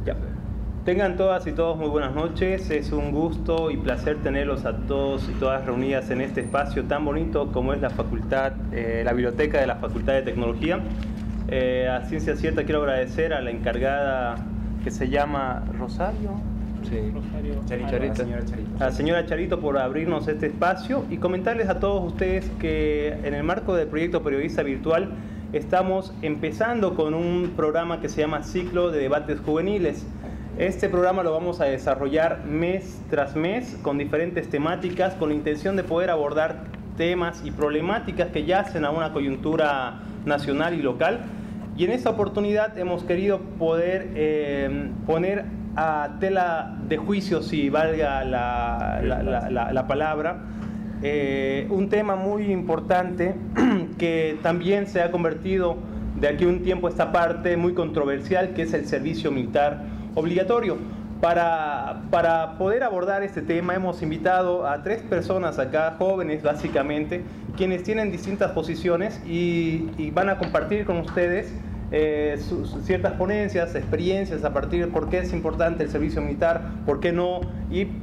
Ya. Tengan todas y todos muy buenas noches. Es un gusto y placer tenerlos a todos y todas reunidas en este espacio tan bonito como es la facultad, la biblioteca de la Facultad de Tecnología. A ciencia cierta quiero agradecer a la encargada que se llama Rosario. Sí. Rosario Charito. A la señora Charito por abrirnos este espacio y comentarles a todos ustedes que en el marco del proyecto Periodista Virtual estamos empezando con un programa que se llama Ciclo de Debates Juveniles. Este programa lo vamos a desarrollar mes tras mes con diferentes temáticas con la intención de poder abordar temas y problemáticas que yacen a una coyuntura nacional y local. Y en esta oportunidad hemos querido poder poner a tela de juicio, si valga la palabra, un tema muy importante que también se ha convertido de aquí a un tiempo esta parte muy controversial, que es el servicio militar obligatorio. Para poder abordar este tema hemos invitado a 3 personas acá, jóvenes básicamente, quienes tienen distintas posiciones y van a compartir con ustedes ciertas ponencias, experiencias a partir de por qué es importante el servicio militar, por qué no,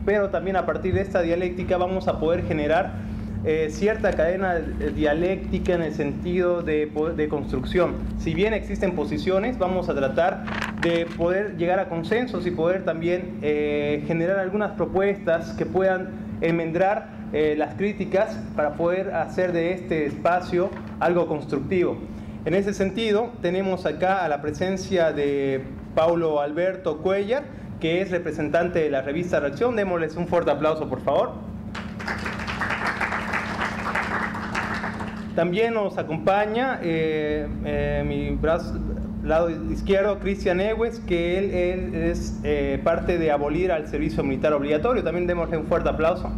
pero también a partir de esta dialéctica vamos a poder generar cierta cadena dialéctica en el sentido de construcción. Si bien existen posiciones, vamos a tratar de poder llegar a consensos y poder también generar algunas propuestas que puedan enmendar las críticas para poder hacer de este espacio algo constructivo. En ese sentido, tenemos acá a la presencia de Paulo Alberto Cuellar, que es representante de la revista Reacción. Démosles un fuerte aplauso, por favor. También nos acompaña mi lado izquierdo, Cristian Ewes, que él es parte de abolir al servicio militar obligatorio. También démosle un fuerte aplauso.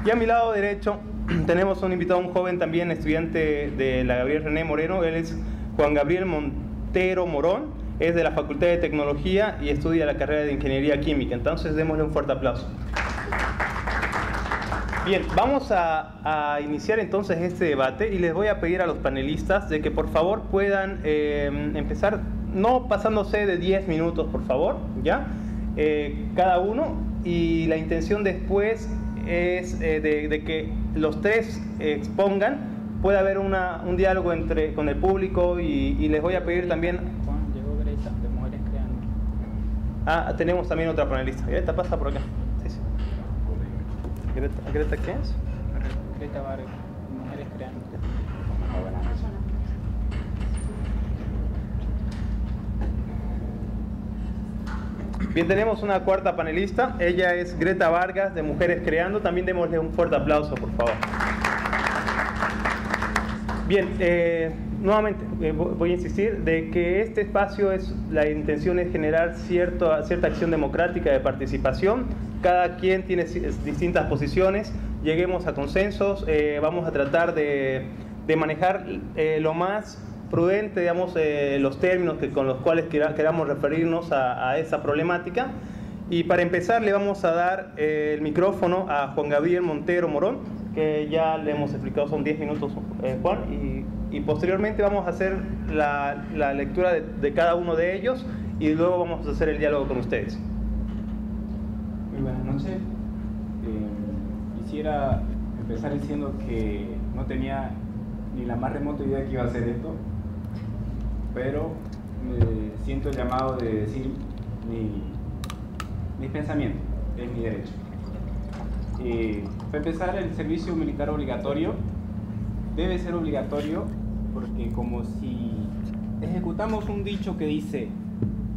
Y a mi lado derecho tenemos un invitado, un joven también estudiante de la Gabriel René Moreno. Él es Juan Gabriel Montero Morón, es de la Facultad de Tecnología y estudia la carrera de Ingeniería Química. Entonces démosle un fuerte aplauso. Bien, vamos a iniciar entonces este debate y les voy a pedir a los panelistas de que por favor puedan empezar, no pasándose de 10 minutos por favor, ¿ya? Cada uno, y la intención después es de que los 3 expongan, puede haber un diálogo con el público y les voy a pedir también... Juan, llegó Greta, de Mujeres Creando. Tenemos también otra panelista. Greta, pasa por acá. Sí, sí. ¿Greta qué es? Greta Vargas, Mujeres Creando. Bien, tenemos una cuarta panelista. Ella es Greta Vargas, de Mujeres Creando. También démosle un fuerte aplauso, por favor. Bien, nuevamente voy a insistir de que este espacio la intención es generar cierta acción democrática de participación. Cada quien tiene distintas posiciones, lleguemos a consensos, vamos a tratar de manejar lo más prudente, digamos, los términos con los cuales queramos referirnos a esa problemática. Y para empezar le vamos a dar el micrófono a Juan Gabriel Montero Morón, que ya le hemos explicado, son 10 minutos, Juan, y posteriormente vamos a hacer la lectura de cada uno de ellos y luego vamos a hacer el diálogo con ustedes. Muy buenas noches. Quisiera empezar diciendo que no tenía ni la más remota idea que iba a ser esto, pero me siento el llamado de decir mis pensamientos, es mi derecho. Para empezar, el servicio militar obligatorio debe ser obligatorio porque como si ejecutamos un dicho que dice: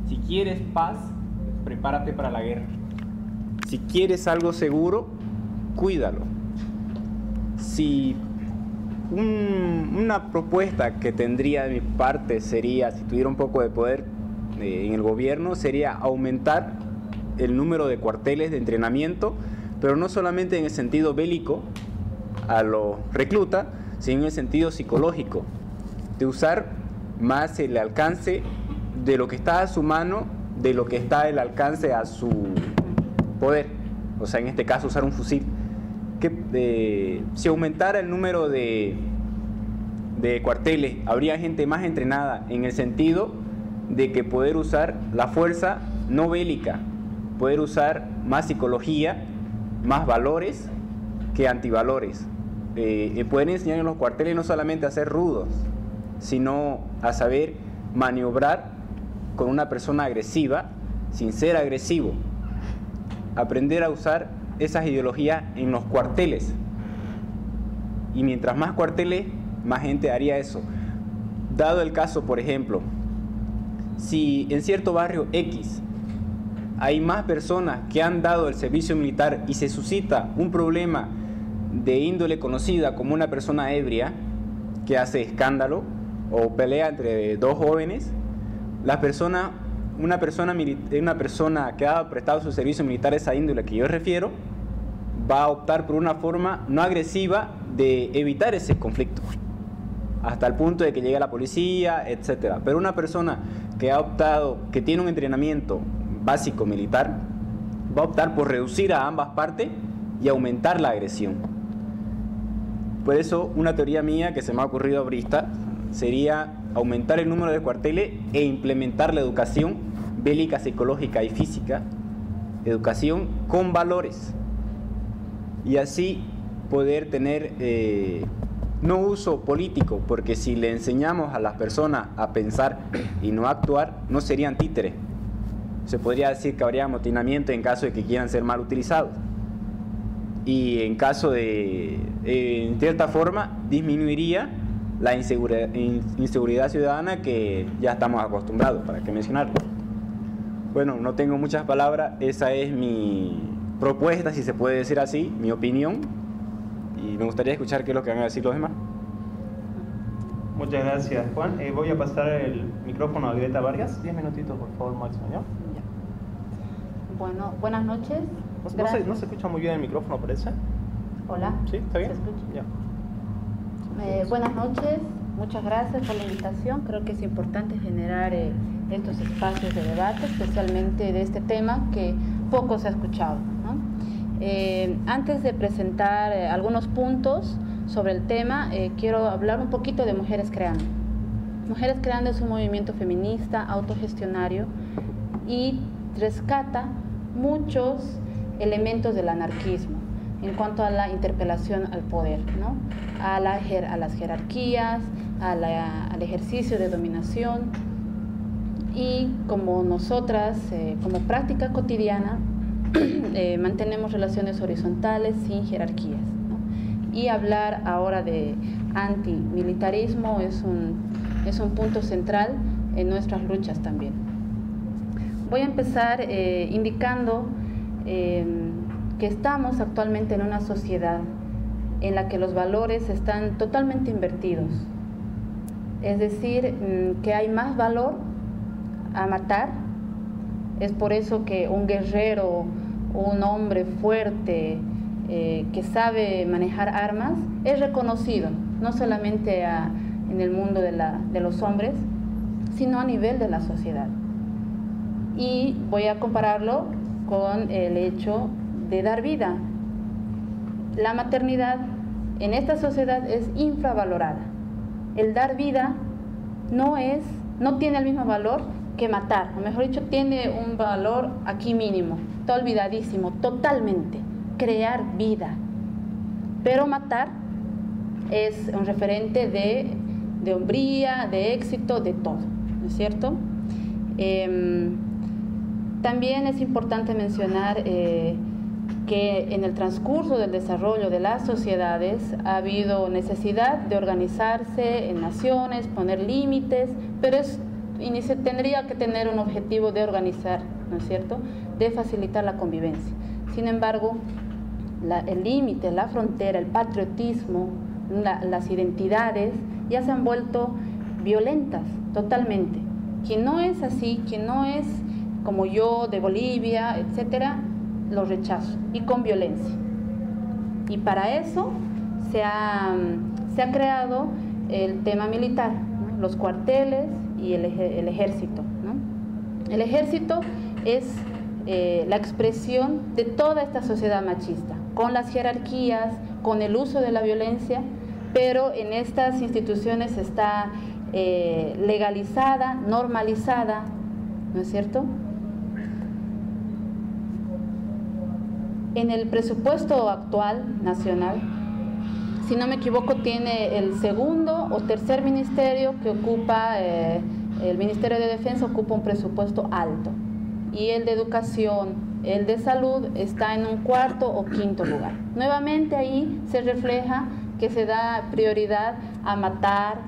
si quieres paz, prepárate para la guerra. Si quieres algo seguro, cuídalo. Si una propuesta que tendría de mi parte sería, si tuviera un poco de poder en el gobierno, sería aumentar el número de cuarteles de entrenamiento, pero no solamente en el sentido bélico a los reclutas, sino en el sentido psicológico, de usar más el alcance de lo que está a su mano, de lo que está el alcance a su poder. O sea, en este caso usar un fusil. Si aumentara el número de cuarteles, habría gente más entrenada en el sentido de que poder usar la fuerza no bélica, poder usar más psicología, más valores que antivalores. Poder enseñar en los cuarteles no solamente a ser rudos, sino a saber maniobrar con una persona agresiva sin ser agresivo. Aprender a usar esas ideologías en los cuarteles. Y mientras más cuarteles, más gente haría eso. Dado el caso, por ejemplo, si en cierto barrio X hay más personas que han dado el servicio militar y se suscita un problema de índole conocida como una persona ebria que hace escándalo o pelea entre dos jóvenes, una persona que ha prestado su servicio militar a esa índole que yo refiero va a optar por una forma no agresiva de evitar ese conflicto hasta el punto de que llegue la policía, etc. Pero una persona que ha optado, que tiene un entrenamiento básico militar, va a optar por reducir a ambas partes y aumentar la agresión. Por eso, una teoría mía que se me ha ocurrido ahorita sería aumentar el número de cuarteles e implementar la educación bélica, psicológica y física, educación con valores, y así poder tener no uso político, porque si le enseñamos a las personas a pensar y no a actuar, no serían títeres. Se podría decir que habría amotinamiento en caso de que quieran ser mal utilizados. Y en caso de, en cierta forma, disminuiría la inseguridad ciudadana que ya estamos acostumbrados, para qué mencionarlo. Bueno, no tengo muchas palabras, esa es mi propuesta, si se puede decir así, mi opinión, y me gustaría escuchar qué es lo que van a decir los demás. Muchas gracias, Juan. Voy a pasar el micrófono a Greta Vargas. 10 minutitos, por favor, máximo, ¿ya? Bueno, buenas noches. No se escucha muy bien el micrófono, parece. Hola. ¿Sí? ¿Está bien? ¿Se escucha? Ya. Buenas noches, muchas gracias por la invitación. Creo que es importante generar estos espacios de debate, especialmente de este tema que poco se ha escuchado, ¿no? Antes de presentar algunos puntos sobre el tema, quiero hablar un poquito de Mujeres Creando. Mujeres Creando es un movimiento feminista, autogestionario, y rescata muchos elementos del anarquismo en cuanto a la interpelación al poder, ¿no? a las jerarquías, al ejercicio de dominación, y como nosotras, como práctica cotidiana, mantenemos relaciones horizontales sin jerarquías, ¿no? Y hablar ahora de antimilitarismo es un punto central en nuestras luchas también. Voy a empezar indicando que estamos actualmente en una sociedad en la que los valores están totalmente invertidos. Es decir, que hay más valor a matar. Es por eso que un guerrero, un hombre fuerte que sabe manejar armas es reconocido, no solamente en el mundo de los hombres, sino a nivel de la sociedad. Y voy a compararlo con el hecho de dar vida. La maternidad en esta sociedad es infravalorada. El dar vida no tiene el mismo valor que matar, o mejor dicho, tiene un valor aquí mínimo, está olvidadísimo, totalmente. Crear vida. Pero matar es un referente de hombría, de éxito, de todo, ¿no es cierto? También es importante mencionar que en el transcurso del desarrollo de las sociedades ha habido necesidad de organizarse en naciones, poner límites, pero tendría que tener un objetivo de organizar, ¿no es cierto?, de facilitar la convivencia. Sin embargo, el límite, la frontera, el patriotismo, las identidades ya se han vuelto violentas totalmente. Quien no es así, quien no es como yo, de Bolivia, etcétera, lo rechazo, y con violencia. Y para eso se ha creado el tema militar, ¿no? Los cuarteles y el ejército, ¿no? El ejército es la expresión de toda esta sociedad machista, con las jerarquías, con el uso de la violencia, pero en estas instituciones está legalizada, normalizada, ¿no es cierto? En el presupuesto actual nacional, si no me equivoco, tiene el segundo o tercer ministerio que ocupa, el Ministerio de Defensa ocupa un presupuesto alto, y el de Educación, el de Salud está en un cuarto o quinto lugar. Nuevamente ahí se refleja que se da prioridad a matar,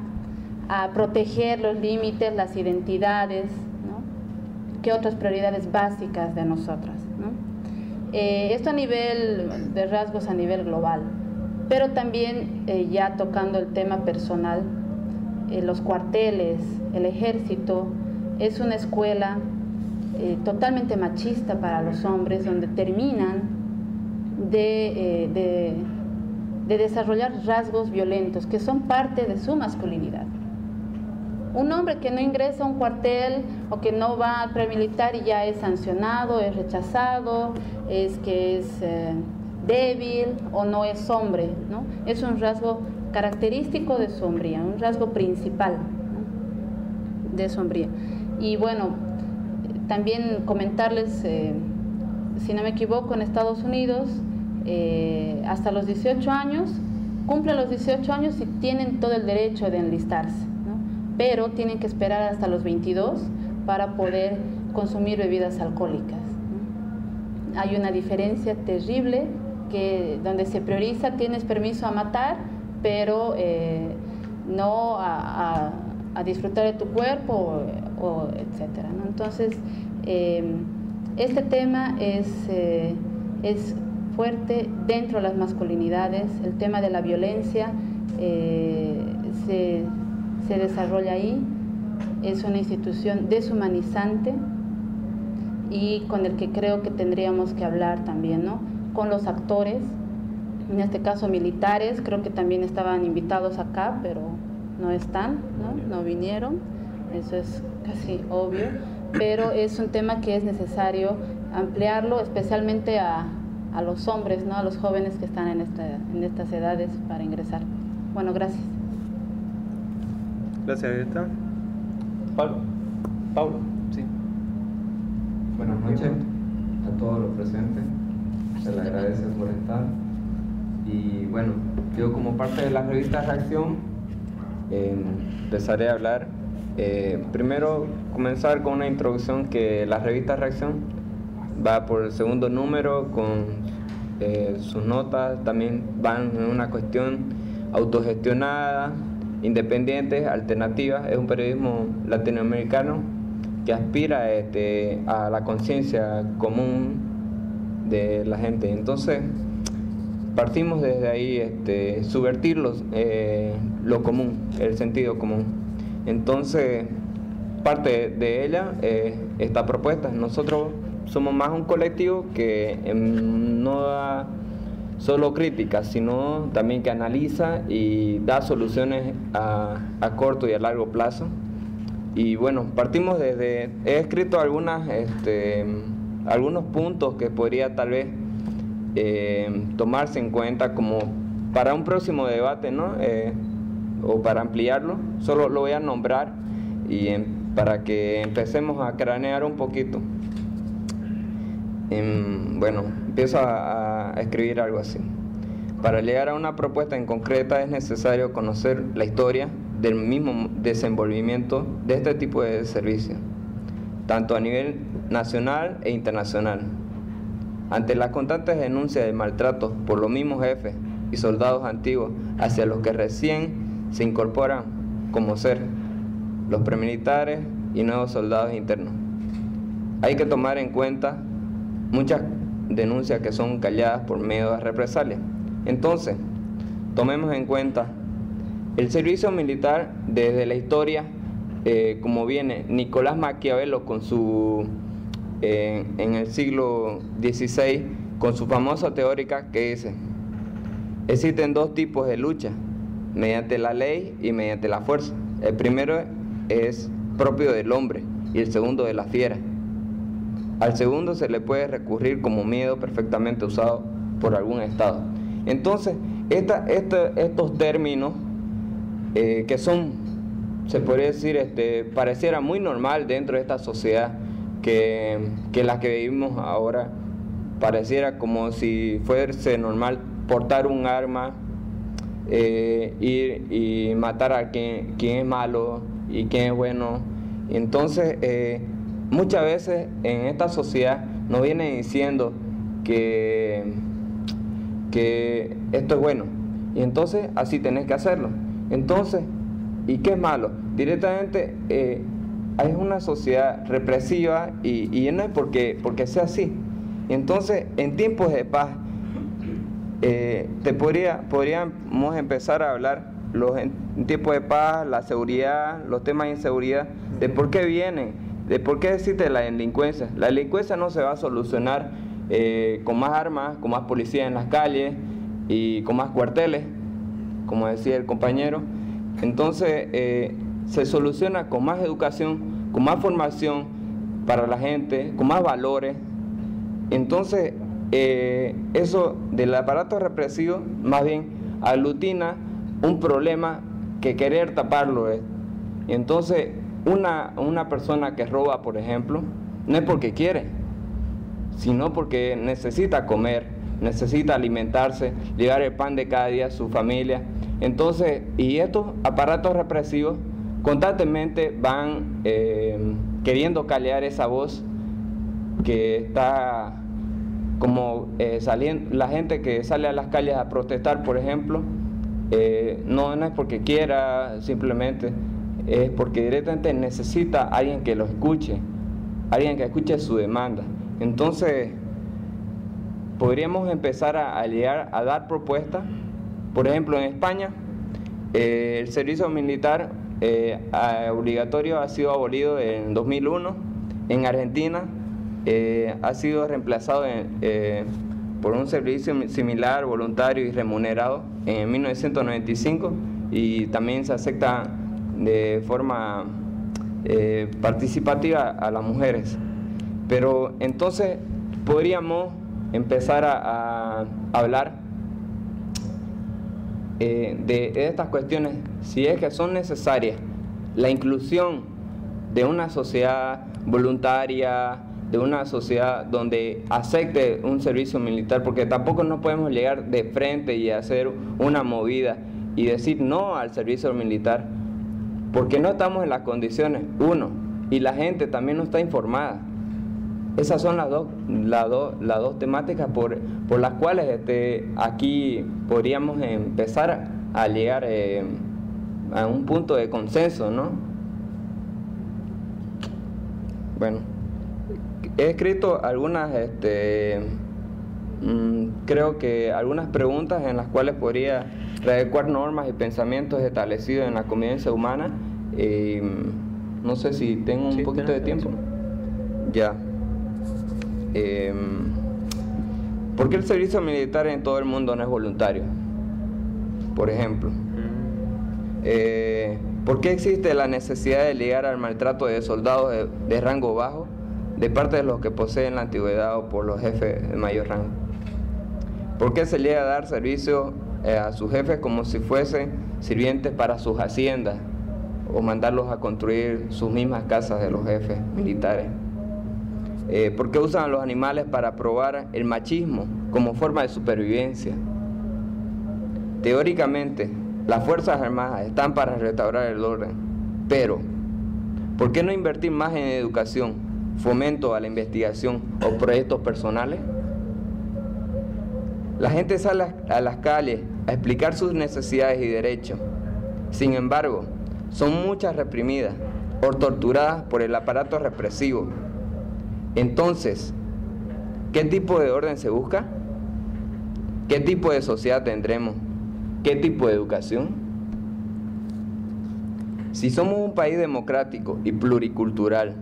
a proteger los límites, las identidades, ¿no? ¿Qué otras prioridades básicas de nosotras, ¿no? Esto a nivel de rasgos a nivel global, pero también ya tocando el tema personal, los cuarteles, el ejército, es una escuela totalmente machista para los hombres, donde terminan de desarrollar rasgos violentos que son parte de su masculinidad. Un hombre que no ingresa a un cuartel o que no va al premilitar y ya es sancionado, es rechazado, es que es débil o no es hombre, ¿no? Es un rasgo característico de su hombría, un rasgo principal, ¿no? De su hombría. Y bueno, también comentarles, si no me equivoco, en Estados Unidos, hasta los 18 años, cumplen los 18 años y tienen todo el derecho de enlistarse, ¿no? Pero tienen que esperar hasta los 22 para poder consumir bebidas alcohólicas, ¿no? Hay una diferencia terrible, que donde se prioriza, tienes permiso a matar, pero no a disfrutar de tu cuerpo, o etcétera, ¿no? Entonces, este tema es fuerte dentro de las masculinidades. El tema de la violencia se desarrolla ahí. Es una institución deshumanizante y con el que creo que tendríamos que hablar también, ¿no? Con los actores, en este caso militares, creo que también estaban invitados acá, pero no están, ¿no? No vinieron, eso es casi obvio, pero es un tema que es necesario ampliarlo, especialmente a los hombres, ¿no? A los jóvenes que están en estas edades para ingresar. Bueno, gracias. Gracias, Greta. Paulo, sí. Buenas noches a todos los presentes, se les agradece por estar. Y bueno, yo como parte de la revista Reacción empezaré a hablar. Primero comenzar con una introducción, que la revista Reacción va por el segundo número con sus notas, también van en una cuestión autogestionada, independiente, alternativa. Es un periodismo latinoamericano que aspira a la conciencia común de la gente. Entonces partimos desde ahí, subvertir lo común, el sentido común. Entonces, parte de ella esta propuesta. Nosotros somos más un colectivo que no da solo críticas, sino también que analiza y da soluciones a corto y a largo plazo. Y bueno, partimos desde... He escrito algunos puntos que podría tal vez tomarse en cuenta como para un próximo debate, ¿no? O para ampliarlo. Solo lo voy a nombrar y para que empecemos a cranear un poquito. Bueno, empiezo a escribir algo así. Para llegar a una propuesta en concreta es necesario conocer la historia del mismo desenvolvimiento de este tipo de servicios, tanto a nivel nacional e internacional. Ante las constantes denuncias de maltratos por los mismos jefes y soldados antiguos hacia los que recién se incorporan como ser los premilitares y nuevos soldados internos, hay que tomar en cuenta muchas denuncias que son calladas por miedo a represalias. Entonces, tomemos en cuenta el servicio militar desde la historia, como viene Nicolás Maquiavelo con su en el siglo XVI, con su famosa teórica que dice: existen dos tipos de lucha, mediante la ley y mediante la fuerza. El primero es propio del hombre y el segundo de la fiera. Al segundo se le puede recurrir como miedo perfectamente usado por algún Estado. Entonces, estos términos que son se podría decir, pareciera muy normal dentro de esta sociedad que la que vivimos ahora. Pareciera como si fuese normal portar un arma, ir y matar a quien es malo y quien es bueno. Entonces, muchas veces en esta sociedad nos vienen diciendo que esto es bueno, y entonces así tenés que hacerlo. Entonces, ¿y qué es malo? Directamente hay una sociedad represiva y no es porque sea así. Entonces, en tiempos de paz, podríamos empezar a hablar en tiempos de paz, la seguridad, los temas de inseguridad, de por qué vienen, de por qué existe la delincuencia. La delincuencia no se va a solucionar con más armas, con más policía en las calles y con más cuarteles, como decía el compañero. Entonces, se soluciona con más educación, con más formación para la gente, con más valores. Entonces, eso del aparato represivo más bien aglutina un problema que querer taparlo es. Entonces, una persona que roba, por ejemplo, no es porque quiere, sino porque necesita comer, necesita alimentarse, llevar el pan de cada día a su familia. Entonces, y estos aparatos represivos constantemente van queriendo callar esa voz que está como saliendo. La gente que sale a las calles a protestar, por ejemplo, no es porque quiera, simplemente es porque directamente necesita a alguien que lo escuche, alguien que escuche su demanda. Entonces, podríamos empezar a llegar a dar propuestas. Por ejemplo, en España, el servicio militar obligatorio ha sido abolido en 2001. En Argentina ha sido reemplazado por un servicio similar, voluntario y remunerado en 1995, y también se acepta de forma participativa a las mujeres. Pero entonces podríamos empezar a hablar de estas cuestiones, si es que son necesarias, la inclusión de una sociedad voluntaria, de una sociedad donde acepte un servicio militar, porque tampoco no podemos llegar de frente y hacer una movida y decir no al servicio militar, porque no estamos en las condiciones, y la gente también no está informada. Esas son las dos temáticas por las cuales aquí podríamos empezar a llegar a un punto de consenso, ¿no? Bueno, he escrito algunas, creo que algunas preguntas en las cuales podría readecuar normas y pensamientos establecidos en la convivencia humana. No sé si tengo un poquito de tiempo. Ya. ¿Por qué el servicio militar en todo el mundo no es voluntario? Por ejemplo, ¿por qué existe la necesidad de ligar al maltrato de soldados de rango bajo de parte de los que poseen la antigüedad o por los jefes de mayor rango? ¿Por qué se llega a dar servicio a sus jefes como si fuesen sirvientes para sus haciendas o mandarlos a construir sus mismas casas de los jefes militares? ¿Por qué usan a los animales para probar el machismo como forma de supervivencia? Teóricamente, las Fuerzas Armadas están para restaurar el orden, pero ¿por qué no invertir más en educación, fomento a la investigación o proyectos personales? La gente sale a las calles a explicar sus necesidades y derechos. Sin embargo, son muchas reprimidas o torturadas por el aparato represivo. Entonces, ¿qué tipo de orden se busca? ¿Qué tipo de sociedad tendremos? ¿Qué tipo de educación? Si somos un país democrático y pluricultural,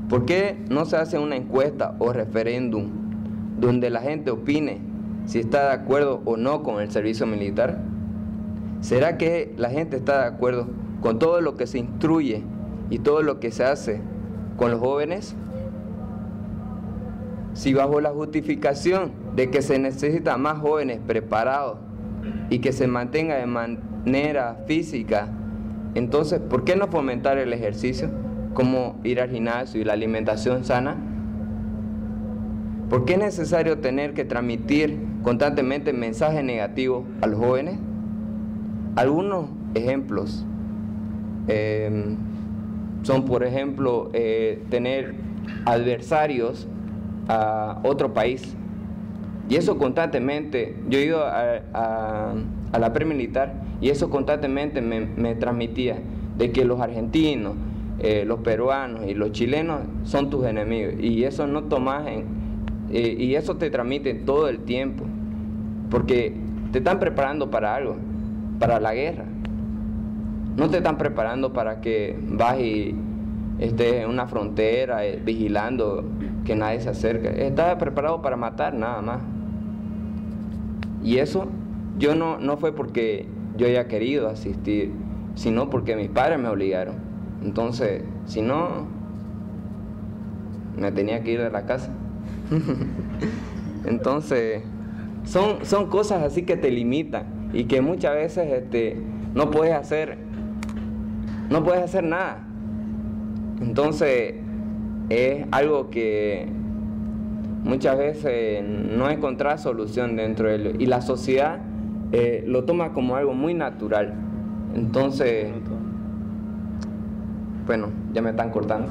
¿por qué no se hace una encuesta o referéndum donde la gente opine si está de acuerdo o no con el servicio militar? ¿Será que la gente está de acuerdo con todo lo que se instruye y todo lo que se hace con los jóvenes? Si bajo la justificación de que se necesita más jóvenes preparados y que se mantenga de manera física Entonces, ¿por qué no fomentar el ejercicio? Como ir al gimnasio y la alimentación sana. ¿Por qué es necesario tener que transmitir constantemente mensajes negativos a los jóvenes? Algunos ejemplos son, por ejemplo, tener adversarios a otro país. Y eso constantemente, yo he ido a la pre-militar y eso constantemente me transmitía de que los argentinos, los peruanos y los chilenos son tus enemigos, y eso no tomas y eso te transmiten todo el tiempo, porque te están preparando para algo, para la guerra. No te están preparando para que vas y estés en una frontera vigilando que nadie se acerque. Estás preparado para matar, nada más. Y eso yo no fue porque yo haya querido asistir, sino porque mis padres me obligaron. Entonces, si no, me tenía que ir de la casa. Entonces, son cosas así que te limitan y que muchas veces no puedes hacer nada. Entonces, es algo que muchas veces no encontrar solución dentro de él, y la sociedad lo toma como algo muy natural. Entonces, bueno, ya me están cortando.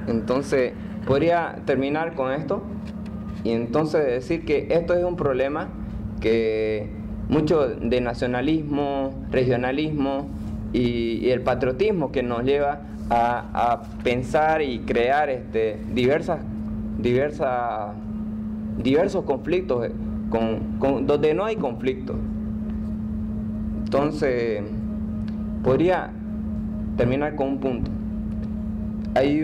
Entonces, podría terminar con esto y entonces decir que esto es un problema que mucho de nacionalismo, regionalismo y el patriotismo que nos lleva a pensar y crear diversos conflictos donde no hay conflicto. Entonces, podría terminar con un punto. Hay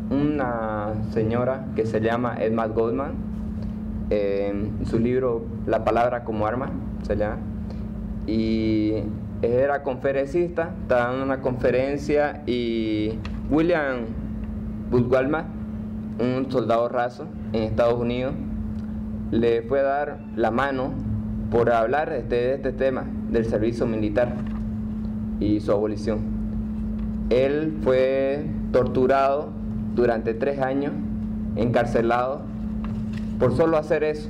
una señora que se llama Emma Goldman, su libro La palabra como arma se llama, y era conferencista, estaba dando una conferencia y William Budwalma, un soldado raso en Estados Unidos, le fue a dar la mano por hablar de este tema del servicio militar y su abolición. Él fue torturado durante 3 años, encarcelado, por solo hacer eso,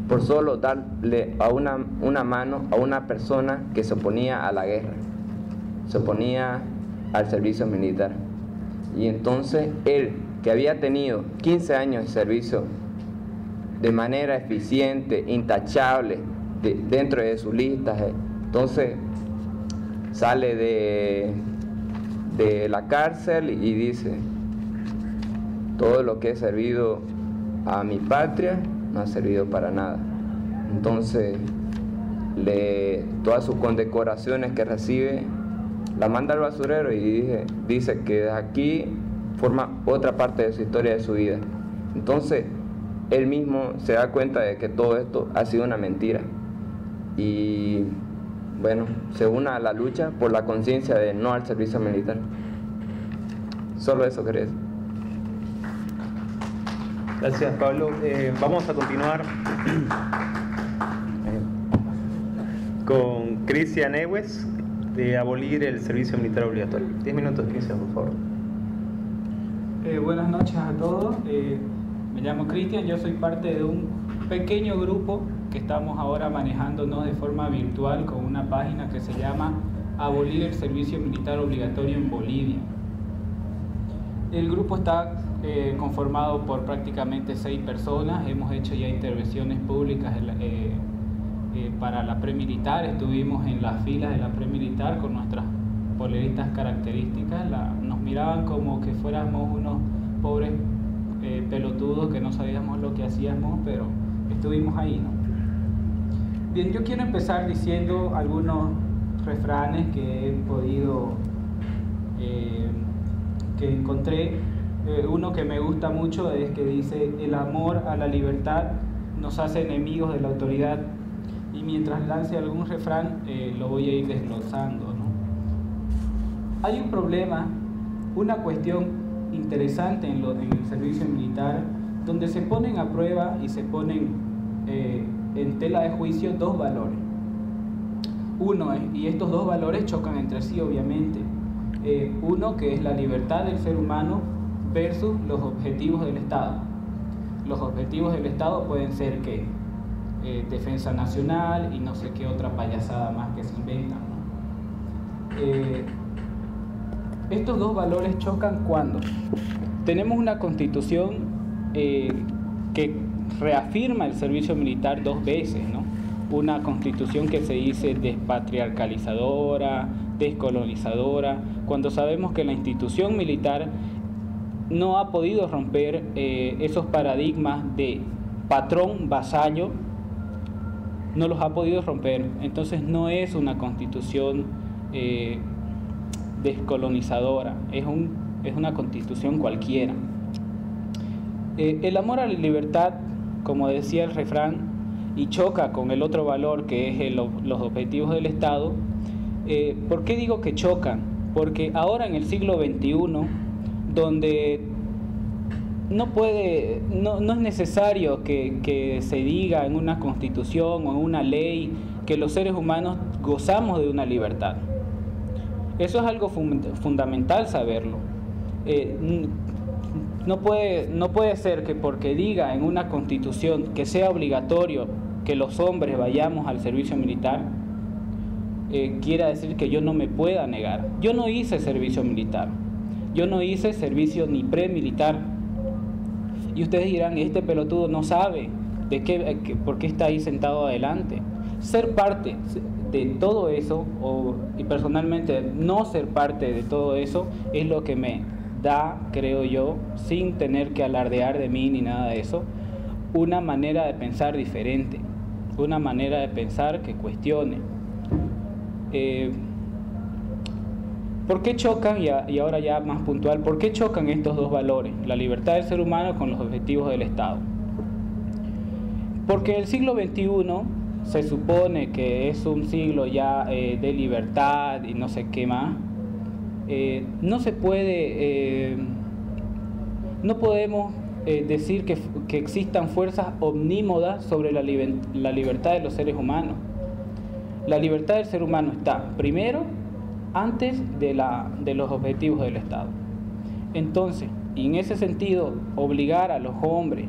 por solo darle a una mano a una persona que se oponía a la guerra, se oponía al servicio militar. Y entonces él, que había tenido 15 años de servicio de manera eficiente, intachable, dentro de sus listas, entonces sale de la cárcel y dice: todo lo que he servido a mi patria no ha servido para nada. Entonces, todas sus condecoraciones que recibe la manda al basurero y dice que de aquí forma otra parte de su historia, de su vida. Entonces, él mismo se da cuenta de que todo esto ha sido una mentira. Y bueno, se une a la lucha por la conciencia de no al servicio militar. Solo eso quería decir. Gracias, Pablo. Vamos a continuar con Cristian Ewes, de abolir el servicio militar obligatorio. 10 minutos, Cristian, por favor. Buenas noches a todos. Me llamo Cristian, yo soy parte de un pequeño grupo que estamos ahora manejándonos de forma virtual con una página que se llama Abolir el servicio militar obligatorio en Bolivia. El grupo está conformado por prácticamente 6 personas. Hemos hecho ya intervenciones públicas para la pre-militar. Estuvimos en las filas de la pre-militar con nuestras poleritas características. Nos miraban como que fuéramos unos pobres pelotudos que no sabíamos lo que hacíamos, pero estuvimos ahí, ¿no? Bien, yo quiero empezar diciendo algunos refranes que he podido, que encontré. Uno que me gusta mucho es que dice: el amor a la libertad nos hace enemigos de la autoridad. Y mientras lance algún refrán, lo voy a ir desglosando, ¿no? Hay un problema, una cuestión interesante en el servicio militar, donde se ponen a prueba y se ponen en tela de juicio 2 valores. y estos dos valores chocan entre sí, obviamente. Uno, que es la libertad del ser humano versus los objetivos del Estado. Los objetivos del Estado pueden ser que defensa nacional y no sé qué otra payasada más que se inventan, ¿no? Estos dos valores chocan cuando tenemos una constitución que reafirma el servicio militar 2 veces, ¿no? Una constitución que se dice despatriarcalizadora, descolonizadora, cuando sabemos que la institución militar no ha podido romper esos paradigmas de patrón-vasallo, no los ha podido romper. Entonces no es una constitución descolonizadora, es una constitución cualquiera. El amor a la libertad, como decía el refrán, y choca con el otro valor que es los objetivos del Estado. ¿Por qué digo que chocan? Porque ahora en el siglo XXI, donde no es necesario que se diga en una constitución o en una ley que los seres humanos gozamos de una libertad. Eso es algo fundamental saberlo. No puede ser que porque diga en una constitución que sea obligatorio que los hombres vayamos al servicio militar, quiera decir que yo no me pueda negar. Yo no hice servicio militar, yo no hice servicio ni premilitar. Y ustedes dirán, este pelotudo no sabe por qué está ahí sentado adelante. Ser parte de todo eso, y personalmente no ser parte de todo eso, es lo que me da, creo yo, sin tener que alardear de mí ni nada de eso, una manera de pensar diferente, una manera de pensar que cuestione. ¿Por qué chocan, y ahora ya más puntual, por qué chocan estos dos valores, la libertad del ser humano con los objetivos del Estado? Porque el siglo XXI se supone que es un siglo ya de libertad y no sé qué más. No se puede, no podemos decir que existan fuerzas omnímodas sobre la libertad de los seres humanos. La libertad del ser humano está primero antes de los objetivos del Estado. Entonces, y en ese sentido, obligar a los hombres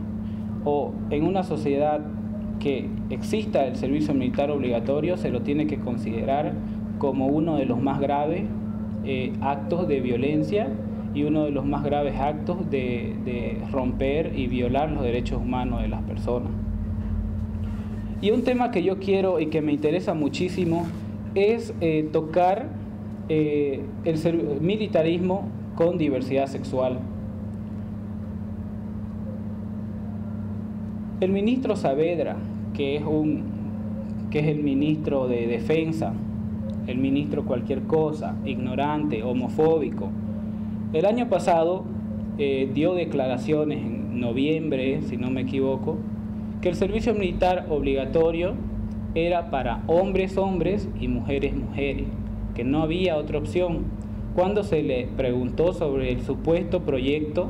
o en una sociedad que exista el servicio militar obligatorio se lo tiene que considerar como uno de los más graves actos de violencia y uno de los más graves actos de romper y violar los derechos humanos de las personas. Y un tema que yo quiero y que me interesa muchísimo es tocar el militarismo con diversidad sexual. El ministro Saavedra, que es el ministro de Defensa, el ministro cualquier cosa, ignorante, homofóbico, el año pasado dio declaraciones en noviembre, si no me equivoco, que el servicio militar obligatorio era para hombres y mujeres, que no había otra opción. Cuando se le preguntó sobre el supuesto proyecto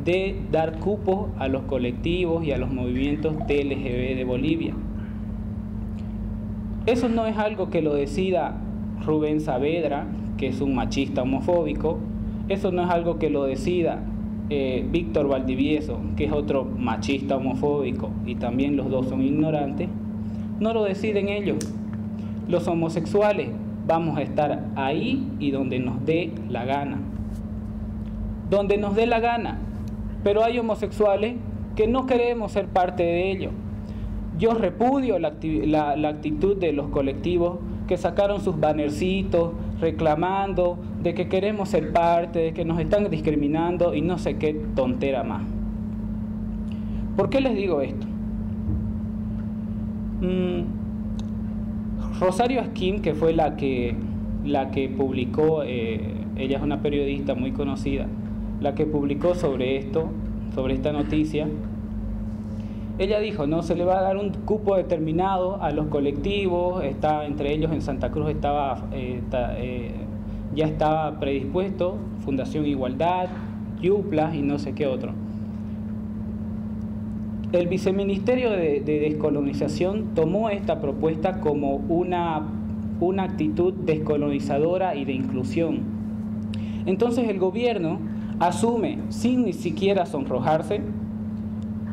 de dar cupos a los colectivos y a los movimientos TLGB de Bolivia. Eso no es algo que lo decida Rubén Saavedra, que es un machista homofóbico. Eso no es algo que lo decida Víctor Valdivieso, que es otro machista homofóbico, y también los dos son ignorantes. No lo deciden ellos. Los homosexuales vamos a estar ahí y donde nos dé la gana. Donde nos dé la gana. Pero hay homosexuales que no queremos ser parte de ello. Yo repudio la actitud de los colectivos que sacaron sus bannercitos reclamando de que queremos ser parte, de que nos están discriminando y no sé qué tontera más. ¿Por qué les digo esto? Rosario Asquim, que fue la que publicó, ella es una periodista muy conocida, la que publicó sobre esta noticia, ella dijo, no, se le va a dar un cupo determinado a los colectivos, entre ellos en Santa Cruz ya estaba predispuesto Fundación Igualdad, Yuplas y no sé qué otro. El Viceministerio de Descolonización tomó esta propuesta como una una actitud descolonizadora y de inclusión. Entonces el gobierno asume, sin ni siquiera sonrojarse,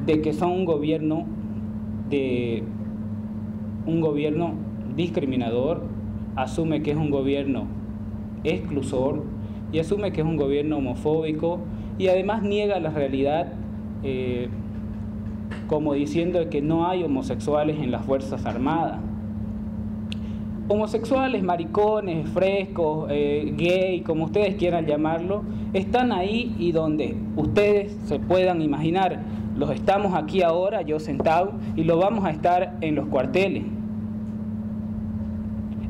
de que son un gobierno discriminador, asume que es un gobierno exclusor y asume que es un gobierno homofóbico, y además niega la realidad, como diciendo que no hay homosexuales en las Fuerzas Armadas. Homosexuales, maricones, frescos, gay, como ustedes quieran llamarlo, están ahí y donde ustedes se puedan imaginar. Los estamos aquí ahora, yo sentado, y lo vamos a estar en los cuarteles.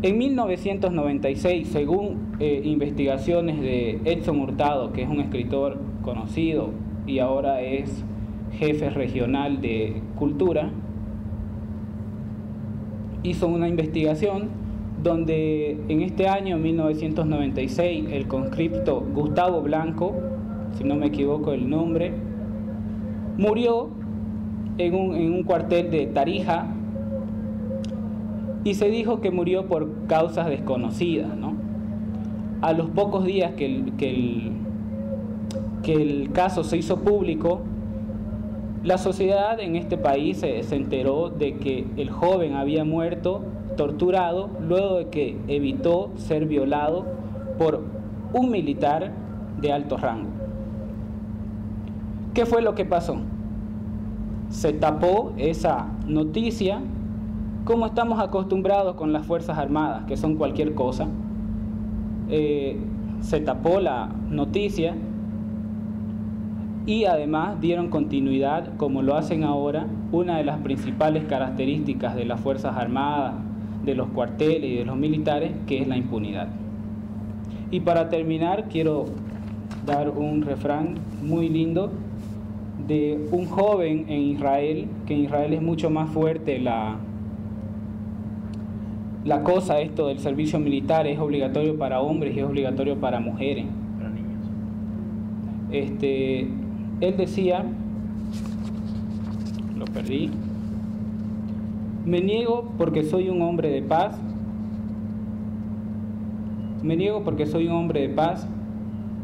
En 1996, según investigaciones de Edson Hurtado, que es un escritor conocido y ahora es jefe regional de Cultura, hizo una investigación donde en este año 1996 el conscripto Gustavo Blanco, si no me equivoco el nombre, murió en un cuartel de Tarija, y se dijo que murió por causas desconocidas, ¿no? A los pocos días que el caso se hizo público, la sociedad en este país se enteró de que el joven había muerto torturado luego de que evitó ser violado por un militar de alto rango. ¿Qué fue lo que pasó? Se tapó esa noticia, como estamos acostumbrados con las Fuerzas Armadas, que son cualquier cosa. Se tapó la noticia y además dieron continuidad, como lo hacen ahora, una de las principales características de las Fuerzas Armadas, de los cuarteles y de los militares, que es la impunidad. Y para terminar, quiero dar un refrán muy lindo de un joven en Israel, que en Israel es mucho más fuerte la cosa, esto del servicio militar, es obligatorio para hombres y es obligatorio para mujeres. Para niños. Él decía, lo perdí: me niego porque soy un hombre de paz,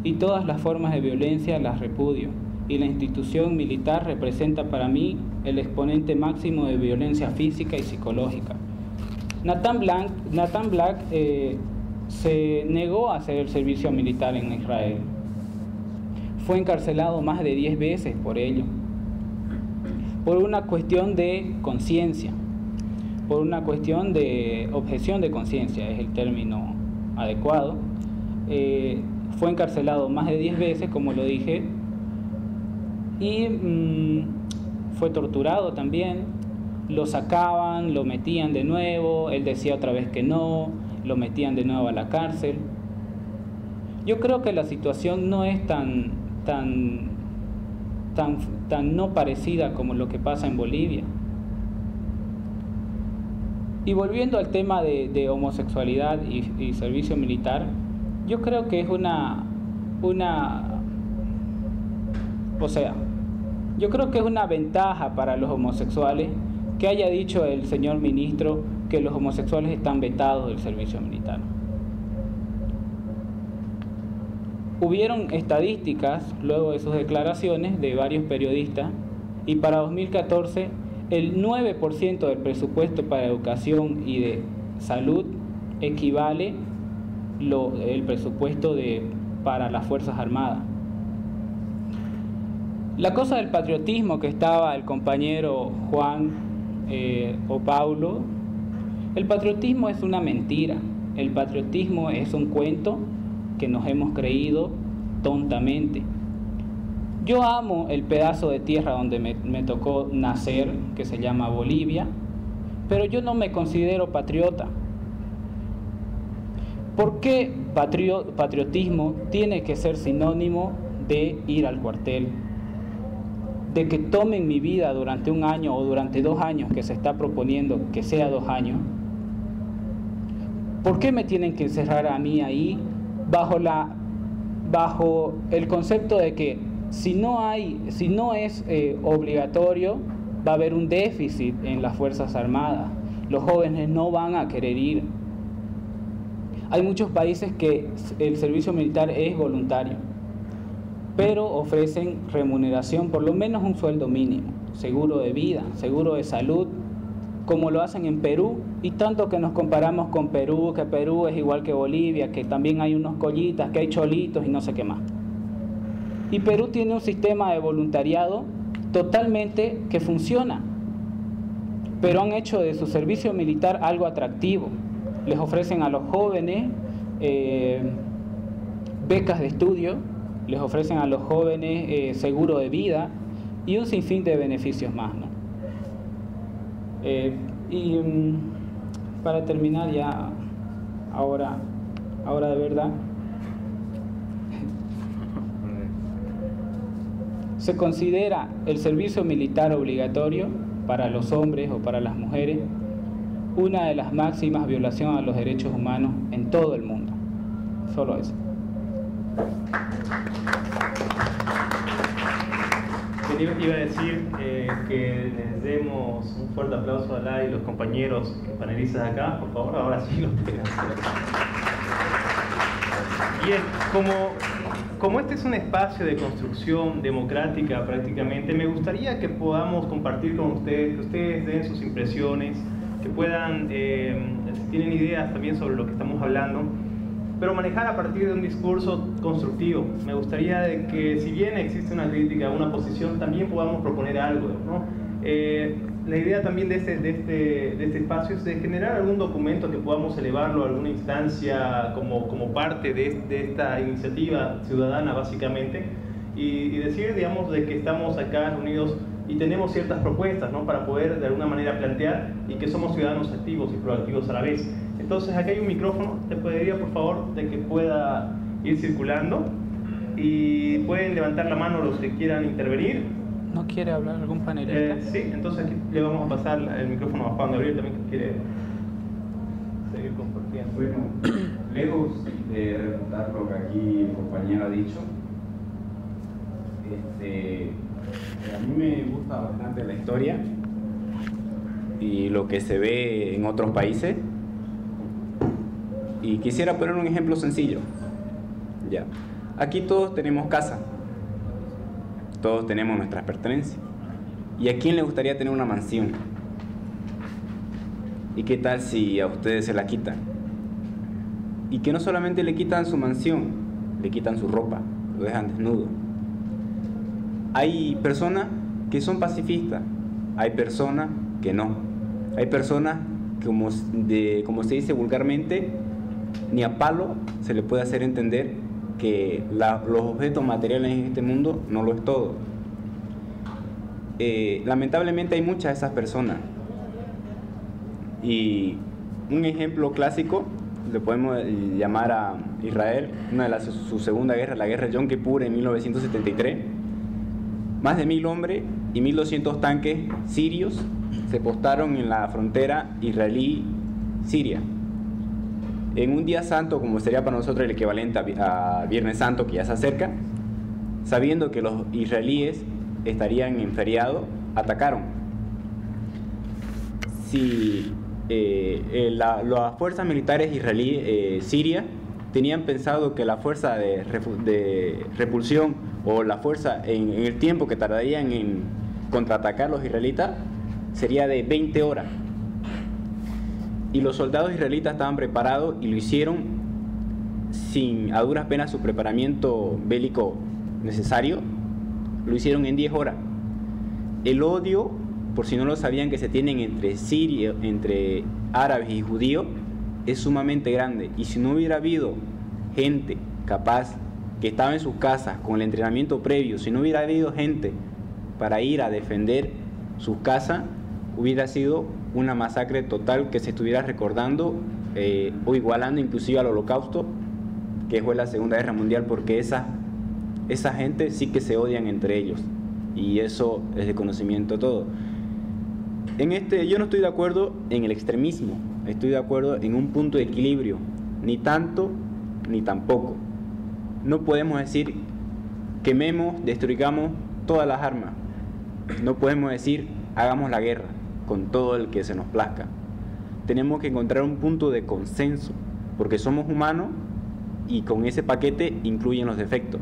y todas las formas de violencia las repudio, y la institución militar representa para mí el exponente máximo de violencia física y psicológica. Nathan Black se negó a hacer el servicio militar en Israel. Fue encarcelado más de 10 veces por ello, por una cuestión de conciencia, por una cuestión de objeción de conciencia, es el término adecuado. Fue encarcelado más de 10 veces, como lo dije, y fue torturado también. Lo sacaban, lo metían de nuevo, él decía otra vez que no, lo metían de nuevo a la cárcel. Yo creo que la situación no es tan no parecida como lo que pasa en Bolivia. Y volviendo al tema de homosexualidad y servicio militar, yo creo que es yo creo que es una ventaja para los homosexuales que haya dicho el señor ministro que los homosexuales están vetados del servicio militar. Hubieron estadísticas luego de sus declaraciones de varios periodistas, y para 2014 el 9% del presupuesto para educación y de salud equivale el presupuesto para las Fuerzas Armadas. La cosa del patriotismo que estaba el compañero Juan o Paulo, el patriotismo es una mentira, el patriotismo es un cuento que nos hemos creído tontamente. Yo amo el pedazo de tierra donde me tocó nacer, que se llama Bolivia, pero yo no me considero patriota. ¿Por qué patriotismo tiene que ser sinónimo de ir al cuartel? De que tomen mi vida durante un año o durante 2 años, que se está proponiendo que sea 2 años. ¿Por qué me tienen que encerrar a mí ahí bajo el concepto de que si no es obligatorio, va a haber un déficit en las Fuerzas Armadas? Los jóvenes no van a querer ir. Hay muchos países que el servicio militar es voluntario, pero ofrecen remuneración, por lo menos un sueldo mínimo, seguro de vida, seguro de salud, como lo hacen en Perú, y tanto que nos comparamos con Perú, que Perú es igual que Bolivia, que también hay unos collitas, que hay cholitos y no sé qué más. Y Perú tiene un sistema de voluntariado totalmente que funciona, pero han hecho de su servicio militar algo atractivo. Les ofrecen a los jóvenes becas de estudio, les ofrecen a los jóvenes seguro de vida y un sinfín de beneficios más, ¿no? Para terminar ya, ahora de verdad, se considera el servicio militar obligatorio para los hombres o para las mujeres una de las máximas violaciones a los derechos humanos en todo el mundo. Solo eso. Iba a decir que les demos un fuerte aplauso a la y los compañeros panelistas acá, por favor, ahora sí lo pueden hacer. Bien, como este es un espacio de construcción democrática prácticamente, me gustaría que podamos compartir con ustedes, que ustedes den sus impresiones, que puedan, si tienen ideas también sobre lo que estamos hablando, pero manejar a partir de un discurso constructivo. Me gustaría de que, si bien existe una crítica, una posición, también podamos proponer algo, ¿no? La idea también de este espacio es de generar algún documento que podamos elevarlo a alguna instancia como parte de esta iniciativa ciudadana, básicamente, y decir, digamos, de que estamos acá reunidos y tenemos ciertas propuestas, ¿no?, para poder de alguna manera plantear, y que somos ciudadanos activos y proactivos a la vez. Entonces, acá hay un micrófono, te pediría por favor de que pueda ir circulando, y pueden levantar la mano los que quieran intervenir. ¿No quiere hablar algún panelista? Sí, entonces aquí le vamos a pasar el micrófono a Juan Gabriel también, que quiere seguir compartiendo. Bueno, lejos de refutar lo que aquí el compañero ha dicho, a mí me gusta bastante la historia y lo que se ve en otros países, y quisiera poner un ejemplo sencillo. Ya, aquí todos tenemos casa, todos tenemos nuestras pertenencias, ¿y a quién le gustaría tener una mansión? ¿Y qué tal si a ustedes se la quitan? Y que no solamente le quitan su mansión, le quitan su ropa, lo dejan desnudo. Hay personas que son pacifistas, hay personas que no. Hay personas que, como se dice vulgarmente, ni a palo se le puede hacer entender que los objetos materiales en este mundo no lo es todo. Lamentablemente hay muchas de esas personas. Y un ejemplo clásico le podemos llamar a Israel, su segunda guerra, la guerra de Yom Kippur en 1973. Más de 1000 hombres y 1200 tanques sirios se postaron en la frontera israelí-siria. En un día santo, como sería para nosotros el equivalente a Viernes Santo, que ya se acerca, sabiendo que los israelíes estarían en feriado, atacaron. Si las fuerzas militares israelíes Siria tenían pensado que la fuerza de repulsión o la fuerza en el tiempo que tardarían en contraatacar los israelitas sería de 20 horas. Y los soldados israelitas estaban preparados y lo hicieron sin a duras penas su preparamiento bélico necesario, lo hicieron en 10 horas. El odio, por si no lo sabían, que se tienen entre árabes y judíos es sumamente grande, y si no hubiera habido gente capaz que estaba en sus casas con el entrenamiento previo, si no hubiera habido gente para ir a defender sus casas, hubiera sido una masacre total que se estuviera recordando o igualando inclusive al Holocausto, que fue la Segunda Guerra Mundial, porque esa gente sí que se odian entre ellos, y eso es de conocimiento todo. Yo no estoy de acuerdo en el extremismo, estoy de acuerdo en un punto de equilibrio, ni tanto ni tampoco. No podemos decir quememos, destruyamos todas las armas, no podemos decir hagamos la guerra con todo el que se nos plazca. Tenemos que encontrar un punto de consenso porque somos humanos y con ese paquete incluyen los defectos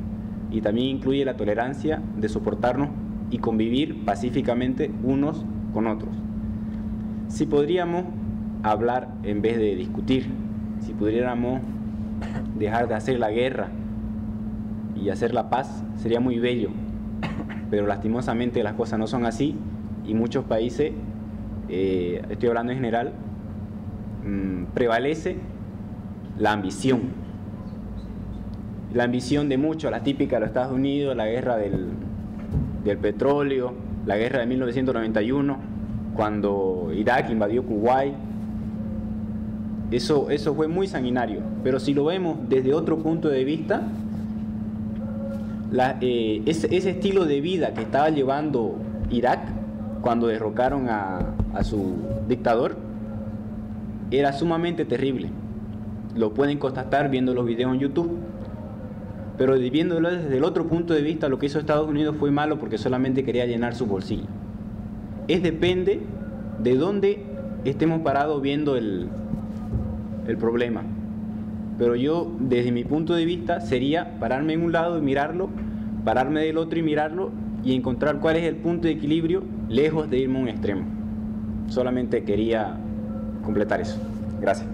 y también incluye la tolerancia de soportarnos y convivir pacíficamente unos con otros. Si podríamos hablar en vez de discutir, si pudiéramos dejar de hacer la guerra y hacer la paz, sería muy bello, pero lastimosamente las cosas no son así y muchos países, estoy hablando en general, prevalece la ambición. La ambición de muchos, la típica de los Estados Unidos, la guerra del petróleo, la guerra de 1991, cuando Irak invadió Kuwait. Eso fue muy sanguinario, pero si lo vemos desde otro punto de vista, ese estilo de vida que estaba llevando Irak cuando derrocaron a su dictador era sumamente terrible. Lo pueden constatar viendo los videos en YouTube. Pero viéndolo desde el otro punto de vista, lo que hizo Estados Unidos fue malo porque solamente quería llenar su bolsillo. Depende de dónde estemos parados viendo el problema. Pero yo, desde mi punto de vista, sería pararme en un lado y mirarlo, pararme del otro y mirarlo y encontrar cuál es el punto de equilibrio lejos de irme a un extremo. Solamente quería completar eso. Gracias.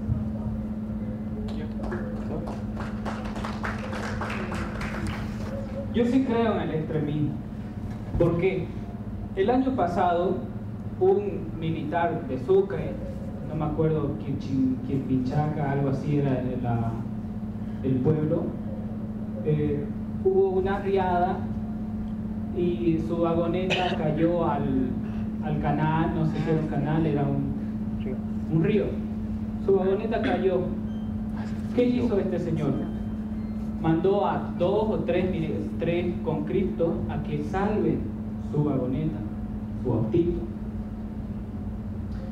Yo sí creo en el extremismo, porque el año pasado un militar de Sucre, no me acuerdo Quimpichaca, algo así era el pueblo, hubo una riada y su vagoneta cayó al canal, no sé si era un canal, era un río. Su vagoneta cayó. ¿Qué hizo este señor? Mandó a 2 o 3 conscriptos a que salven su vagoneta, su autito.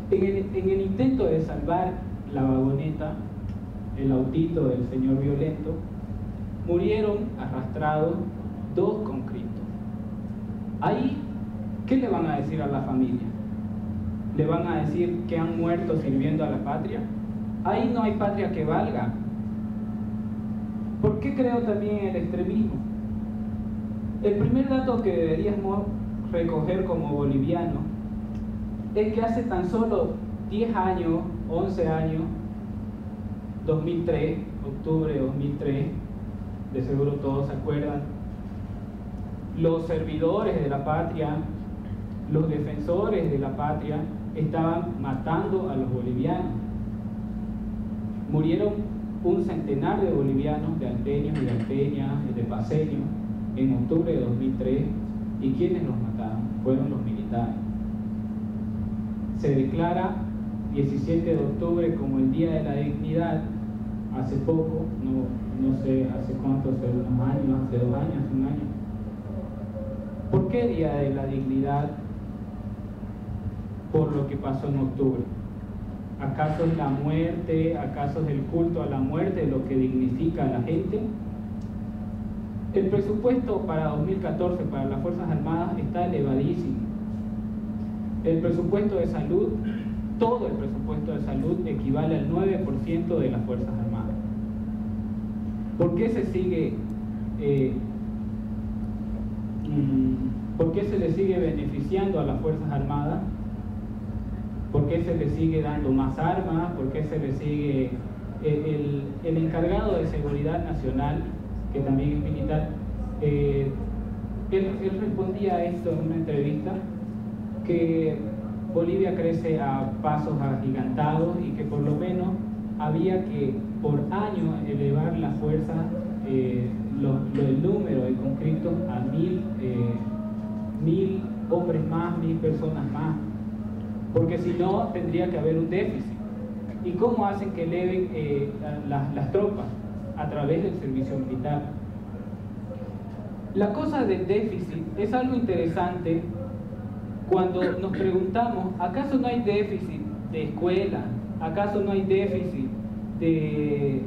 En el intento de salvar la vagoneta, el autito del señor violento, murieron arrastrados 2 conscriptos. Ahí, ¿qué le van a decir a la familia? ¿Le van a decir que han muerto sirviendo a la patria? Ahí no hay patria que valga. ¿Por qué creo también en el extremismo? El primer dato que deberíamos recoger como bolivianos es que hace tan solo 10 años, 11 años, 2003, octubre de 2003, de seguro todos se acuerdan, los servidores de la patria, los defensores de la patria estaban matando a los bolivianos. Murieron un centenar de bolivianos, de alteños y de alteñas, de paseños, en octubre de 2003. ¿Y quiénes los mataron? Fueron los militares. Se declara 17 de octubre como el Día de la Dignidad, hace poco, no sé hace cuánto, hace unos años, hace 2 años, hace 1 año. ¿Por qué Día de la Dignidad? Por lo que pasó en octubre. ¿Acaso es la muerte, acaso es el culto a la muerte lo que dignifica a la gente? El presupuesto para 2014 para las Fuerzas Armadas está elevadísimo. El presupuesto de salud, todo el presupuesto de salud equivale al 9% de las Fuerzas Armadas. ¿Por qué se sigue, por qué se le sigue beneficiando a las Fuerzas Armadas? ¿Por qué se le sigue dando más armas? ¿Por qué se le sigue... El encargado de seguridad nacional, que también es militar, él respondía a esto en una entrevista, que Bolivia crece a pasos agigantados y que por lo menos había que por año elevar la fuerza, el número de conscriptos a 1000 hombres más, 1000 personas más, porque si no tendría que haber un déficit. ¿Y cómo hacen que eleven las tropas? A través del servicio militar. La cosa del déficit es algo interesante cuando nos preguntamos, ¿acaso no hay déficit de escuela? ¿Acaso no hay déficit de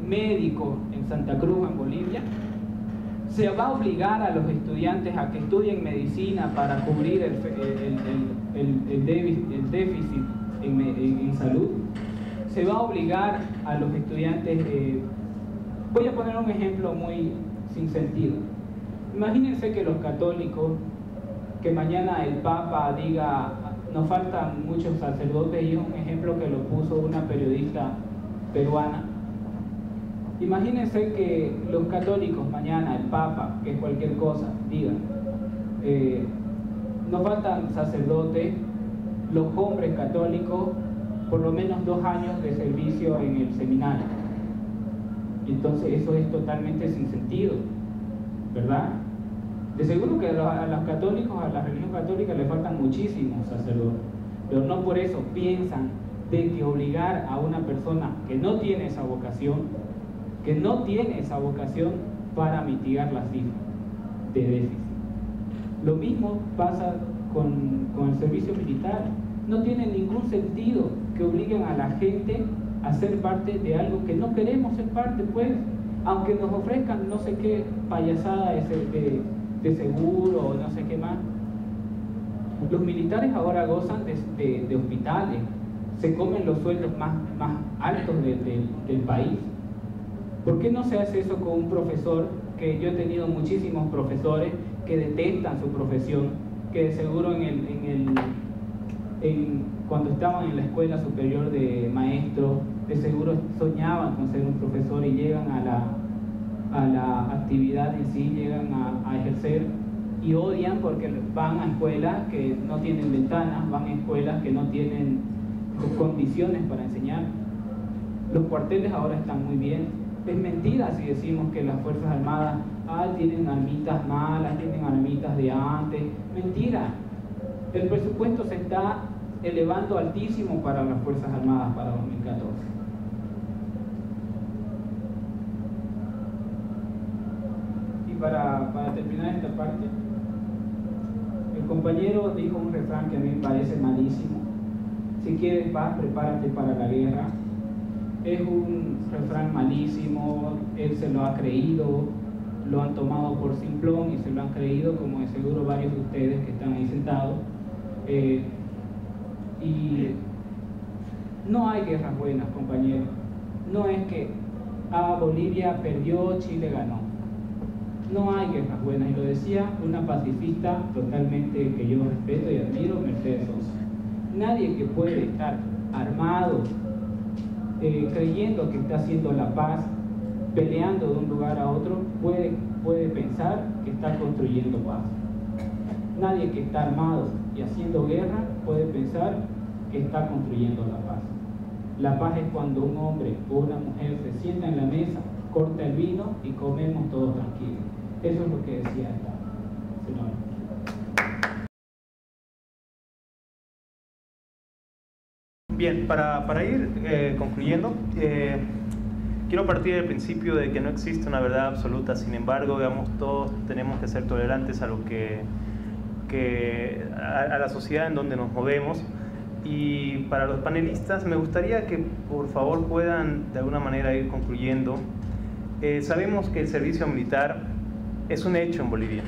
médicos en Santa Cruz, en Bolivia? ¿Se va a obligar a los estudiantes a que estudien medicina para cubrir el déficit en salud? se va a obligar a los estudiantes, voy a poner un ejemplo muy sin sentido. Imagínense que los católicos, que mañana el Papa diga, nos faltan muchos sacerdotes, y es un ejemplo que lo puso una periodista peruana. Imagínense que los católicos mañana, el Papa, que es cualquier cosa, diga, nos faltan sacerdotes, los hombres católicos, por lo menos 2 años de servicio en el seminario. Entonces eso es totalmente sin sentido, ¿verdad? De seguro que a los católicos, a la religión católica le faltan muchísimos sacerdotes, pero no por eso piensan de que obligar a una persona que no tiene esa vocación, para mitigar las cifras de déficit. Lo mismo pasa con el servicio militar. No tiene ningún sentido que obliguen a la gente a ser parte de algo que no queremos ser parte, pues, aunque nos ofrezcan no sé qué payasada de seguro o no sé qué más. Los militares ahora gozan de hospitales, se comen los sueldos más altos del país. ¿Por qué no se hace eso con un profesor? Que yo he tenido muchísimos profesores que detestan su profesión, que de seguro cuando estaban en la escuela superior de maestros, de seguro soñaban con ser un profesor y llegan a la actividad en sí, llegan a ejercer y odian porque van a escuelas que no tienen ventanas, van a escuelas que no tienen condiciones para enseñar. Los cuarteles ahora están muy bien. Es mentira si decimos que las Fuerzas Armadas tienen armitas malas, tienen armitas de antes. Mentira. El presupuesto se está elevando altísimo para las Fuerzas Armadas para 2014. Y para terminar esta parte, el compañero dijo un refrán que a mí me parece malísimo. Si quieres paz, prepárate para la guerra. Es un refrán malísimo, él se lo ha creído, lo han tomado por simplón y se lo han creído, como de seguro varios de ustedes que están ahí sentados. Y no hay guerras buenas, compañeros. No es que Bolivia perdió, Chile ganó. No hay guerras buenas, y lo decía una pacifista totalmente que yo respeto y admiro, Mercedes Sosa. Nadie que puede estar armado, creyendo que está haciendo la paz, peleando de un lugar a otro, puede pensar que está construyendo paz. Nadie que está armado y haciendo guerra puede pensar que está construyendo la paz. La paz es cuando un hombre o una mujer se sienta en la mesa, corta el vino y comemos todos tranquilos. Eso es lo que decía esta señora. Bien, para ir concluyendo, quiero partir del principio de que no existe una verdad absoluta. Sin embargo, digamos, todos tenemos que ser tolerantes a lo a la sociedad en donde nos movemos. Y para los panelistas me gustaría que por favor puedan de alguna manera ir concluyendo. Sabemos que el servicio militar es un hecho en Bolivia.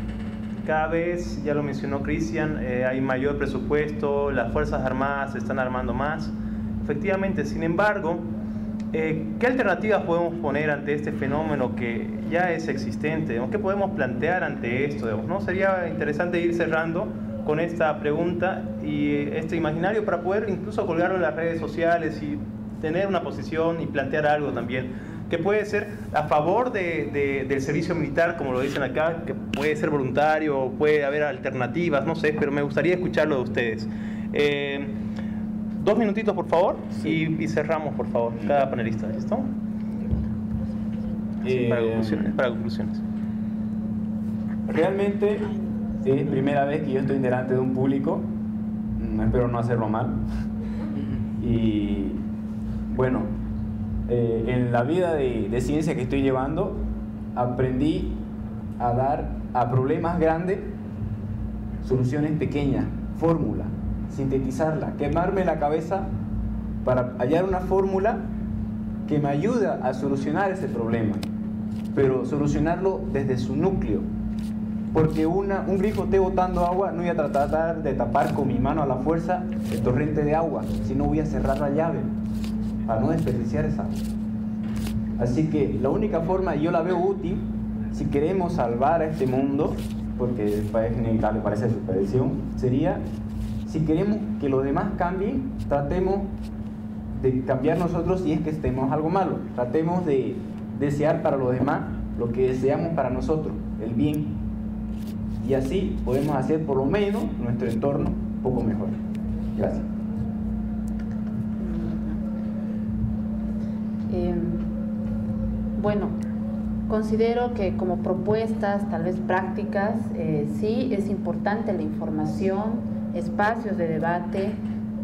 Cada vez, ya lo mencionó Cristian, hay mayor presupuesto, las Fuerzas Armadas se están armando más. Efectivamente, sin embargo, ¿qué alternativas podemos poner ante este fenómeno que ya es existente? ¿Qué podemos plantear ante esto? ¿No? Sería interesante ir cerrando con esta pregunta y este imaginario para poder incluso colgarlo en las redes sociales y tener una posición y plantear algo también, que puede ser a favor del servicio militar, como lo dicen acá, que puede ser voluntario, puede haber alternativas, no sé, pero me gustaría escucharlo de ustedes. 2 minutitos, por favor, sí. y cerramos, por favor, cada panelista. ¿Listo? Sí, para conclusiones. Realmente es primera vez que yo estoy delante de un público, espero no hacerlo mal. Y bueno, en la vida de ciencia que estoy llevando, aprendí a dar a problemas grandes soluciones pequeñas, fórmulas, sintetizarla, quemarme la cabeza para hallar una fórmula que me ayuda a solucionar ese problema, pero solucionarlo desde su núcleo. Porque un grifo esté botando agua, no voy a tratar de tapar con mi mano a la fuerza el torrente de agua, sino voy a cerrar la llave. para no desperdiciar esa agua. Así que la única forma, yo la veo útil, si queremos salvar a este mundo, porque es inevitable para esa superación, sería, si queremos que los demás cambien, tratemos de cambiar nosotros si es que estemos algo malo. Tratemos de desear para los demás lo que deseamos para nosotros, el bien. Y así podemos hacer por lo menos nuestro entorno un poco mejor. Gracias. Bueno, considero que como propuestas, tal vez prácticas, sí es importante la información, espacios de debate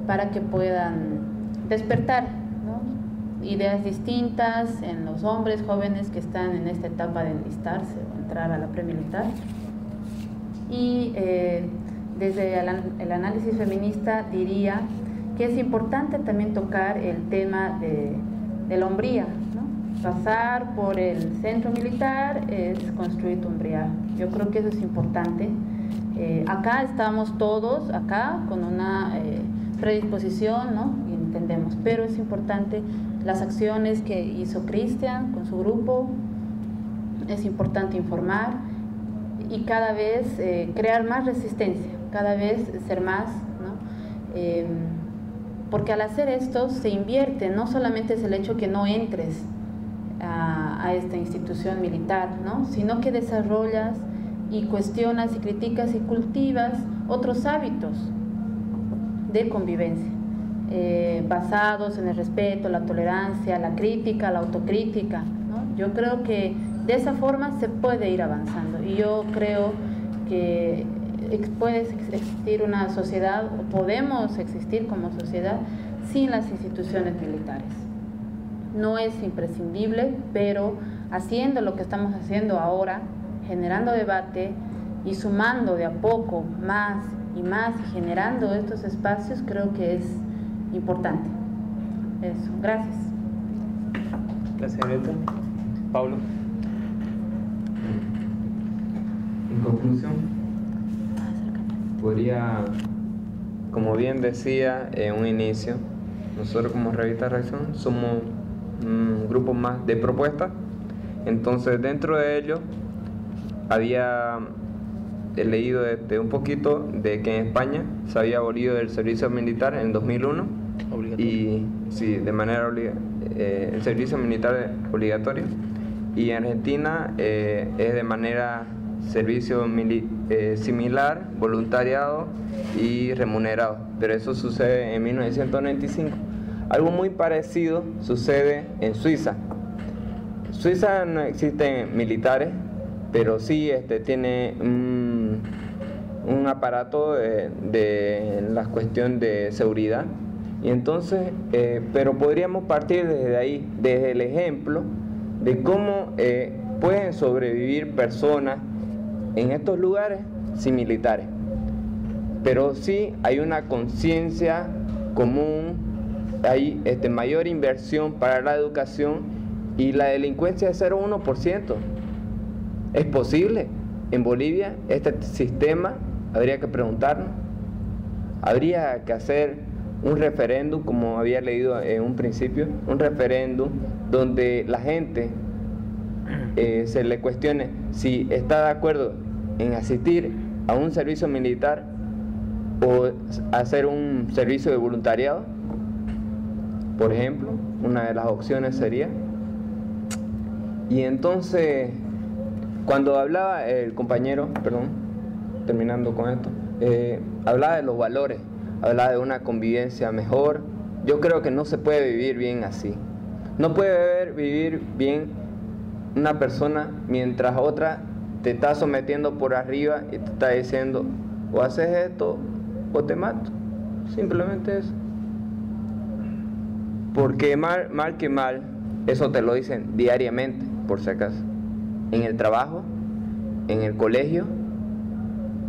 para que puedan despertar, ¿no?, ideas distintas en los hombres jóvenes que están en esta etapa de enlistarse o entrar a la premilitar. Y desde el análisis feminista diría que es importante también tocar el tema de la hombría, ¿no? Pasar por el centro militar es construir tu hombría. Yo creo que eso es importante. Acá estamos todos, acá con una predisposición, ¿no?, y entendemos, pero es importante las acciones que hizo Cristian con su grupo, es importante informar y cada vez crear más resistencia, cada vez ser más, ¿no? Porque al hacer esto se invierte, no solamente es el hecho que no entres a esta institución militar, ¿no?, sino que desarrollas y cuestionas y criticas y cultivas otros hábitos de convivencia, basados en el respeto, la tolerancia, la crítica, la autocrítica, ¿no? Yo creo que de esa forma se puede ir avanzando y yo creo que puede existir una sociedad, o podemos existir como sociedad sin las instituciones militares. No es imprescindible, pero haciendo lo que estamos haciendo ahora, generando debate y sumando de a poco más y más y generando estos espacios, creo que es importante. Eso, gracias. Gracias, Greta. Pablo. En conclusión, podría, como bien decía en un inicio, nosotros como Revista Reacción somos un grupo más de propuestas. Entonces, dentro de ello había leído un poquito de que en España se había abolido el servicio militar en 2001 y sí, de manera el servicio militar obligatorio, y en Argentina es de manera servicio similar, voluntariado y remunerado, pero eso sucede en 1995. Algo muy parecido sucede en Suiza. Suiza no existen militares, pero sí tiene un aparato de la cuestión de seguridad. Y entonces, pero podríamos partir desde ahí, desde el ejemplo de cómo pueden sobrevivir personas en estos lugares sin militares. Pero sí hay una conciencia común, hay mayor inversión para la educación y la delincuencia es 0,1%. ¿Es posible? En Bolivia, este sistema, habría que preguntarnos, habría que hacer un referéndum, como había leído en un principio, un referéndum donde la gente se le cuestione si está de acuerdo en asistir a un servicio militar o hacer un servicio de voluntariado, por ejemplo, una de las opciones sería. Y entonces, cuando hablaba el compañero, perdón, terminando con esto, hablaba de los valores, hablaba de una convivencia mejor. Yo creo que no se puede vivir bien así. No puede vivir bien una persona mientras otra te está sometiendo por arriba y te está diciendo o haces esto o te mato. Simplemente eso. Porque mal que mal, eso te lo dicen diariamente, por si acaso. En el trabajo, en el colegio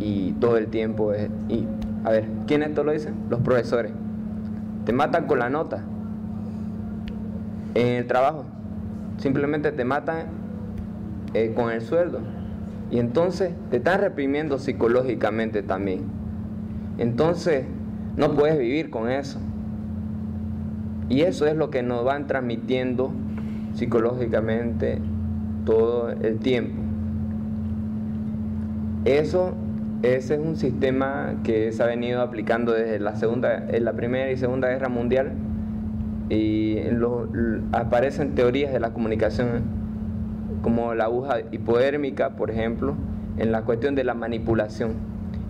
y todo el tiempo. Y a ver, ¿quiénes te lo dicen? Los profesores. Te matan con la nota. En el trabajo, simplemente te matan con el sueldo. Y entonces te están reprimiendo psicológicamente también. Entonces no puedes vivir con eso. Y eso es lo que nos van transmitiendo psicológicamente todo el tiempo. Ese es un sistema que se ha venido aplicando desde la Primera y Segunda Guerra Mundial, y aparecen teorías de la comunicación como la aguja hipodérmica, por ejemplo, en la cuestión de la manipulación.